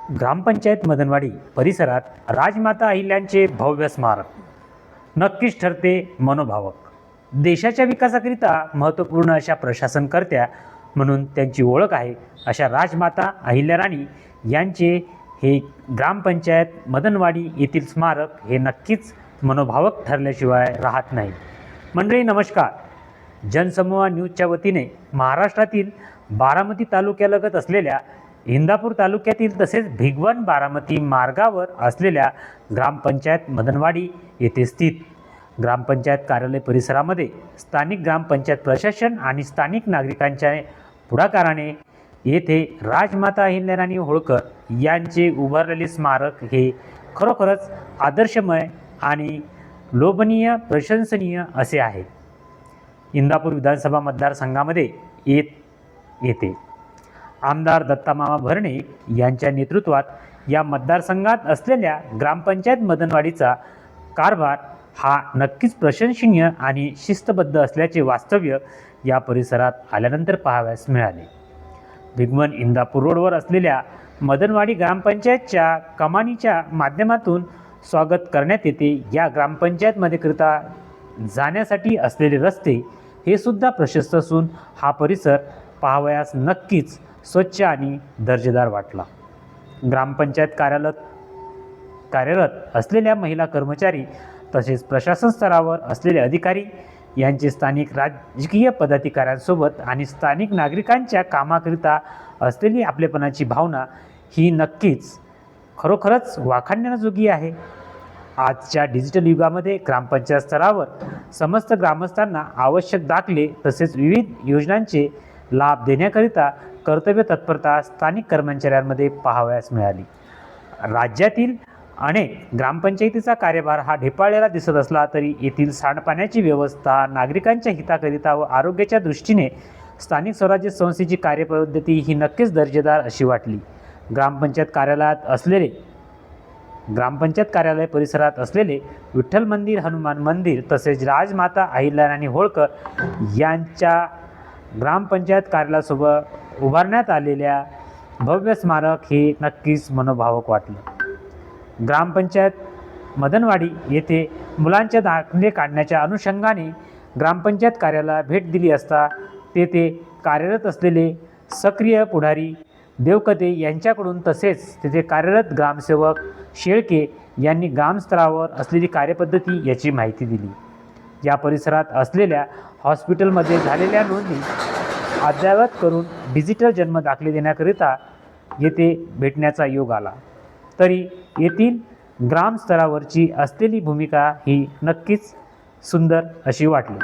ग्रामपंचायत मदनवाडी परिसरात राजमाता अहिल्याचे भव्य स्मारक नक्कीच ठरते मनोभावक। देशाच्या विकासाकरिता महत्त्वपूर्ण अशा प्रशासनकर्त्या म्हणून त्यांची ओळख आहे अशा राजमाता अहिल्याराणी यांचे हे ग्रामपंचायत मदनवाडी येथील स्मारक हे नक्कीच मनोभावक ठरल्याशिवाय राहत नाही। मंडळी नमस्कार, जनसमूह न्यूजच्या वतीने महाराष्ट्रातील बारामती तालुक्यालगत असलेल्या इंदापूर तालुक्यातील तसेच भिगवण बारामती मार्गावर असलेल्या ग्रामपंचायत मदनवाडी येथे स्थित ग्रामपंचायत कार्यालय परिसरामध्ये स्थानिक ग्रामपंचायत प्रशासन आणि स्थानिक नागरिकांच्या पुढाकाराने येथे राजमाता अहिल्याराणी होळकर यांचे उभारलेले स्मारक हे खरोखरच आदर्शमय आणि लोभनीय प्रशंसनीय असे आहे। इंदापूर विधानसभा मतदारसंघामध्ये येते आमदार दत्तामामा भरणे यांच्या नेतृत्वात या मतदारसंघात असलेल्या ग्रामपंचायत मदनवाडीचा कारभार हा नक्कीच प्रशंसनीय आणि शिस्तबद्ध असल्याचे वास्तव्य या परिसरात आल्यानंतर पाहावयास मिळाले। भिगवण इंदापूर रोडवर असलेल्या मदनवाडी ग्रामपंचायतच्या कमानीच्या माध्यमातून स्वागत करण्यात येते। या ग्रामपंचायतमध्ये करिता जाण्यासाठी असलेले रस्ते हे सुद्धा प्रशस्त असून हा परिसर पाहावयास नक्कीच स्वच्छ आणि दर्जेदार वाटला। ग्रामपंचायत कार्यरत असलेल्या महिला कर्मचारी तसेच प्रशासन स्तरावर असलेले अधिकारी यांचे स्थानिक राजकीय पदाधिकाऱ्यांसोबत आणि स्थानिक नागरिकांच्या कामाकरिता असलेली आपलेपणाची भावना ही नक्कीच खरोखरच वाखाणण्याजोगी आहे। आजच्या डिजिटल युगामध्ये ग्रामपंचायत स्तरावर समस्त ग्रामस्थांना आवश्यक दाखले तसेच विविध योजनांचे लाभ देण्याकरिता कर्तव्य तत्परता स्थानिक कर्मचाऱ्यांमध्ये पाहावयास मिळाली। राज्यातील अनेक ग्रामपंचायतीचा कार्यभार हा ढेपाळलेला दिसत असला तरी येथील सांडपाण्याची व्यवस्था, नागरिकांच्या हिताकरिता व आरोग्याच्या दृष्टीने स्थानिक स्वराज्य संस्थेची कार्यपद्धती ही नक्कीच दर्जेदार अशी वाटली। ग्रामपंचायत कार्यालय परिसरात असलेले विठ्ठल मंदिर, हनुमान मंदिर तसेच राजमाता अहिल्याराणी होळकर यांच्या ग्रामपंचायत कार्यालयासोबत उभारण्यात आलेल्या भव्य स्मारक हे नक्कीच मनोभावक वाटले। ग्रामपंचायत मदनवाडी येथे मुलांच्या दाखले काढण्याच्या अनुषंगाने ग्रामपंचायत कार्यालयाला भेट दिली असता तेथे कार्यरत असलेले सक्रिय पुढारी देवकते यांच्याकडून तसेच तेथे कार्यरत ग्रामसेवक शेळके यांनी ग्रामस्तरावर असलेली कार्यपद्धती याची माहिती दिली। या परिसरात असलेल्या हॉस्पिटलमध्ये झालेल्या नोंदणी अद्ययावत करून डिजिटल जन्म दाखले देण्याकरिता येथे भेटण्याचा योग आला, तरी येथील ग्रामस्तरावरची असलेली भूमिका ही नक्कीच सुंदर अशी वाटली।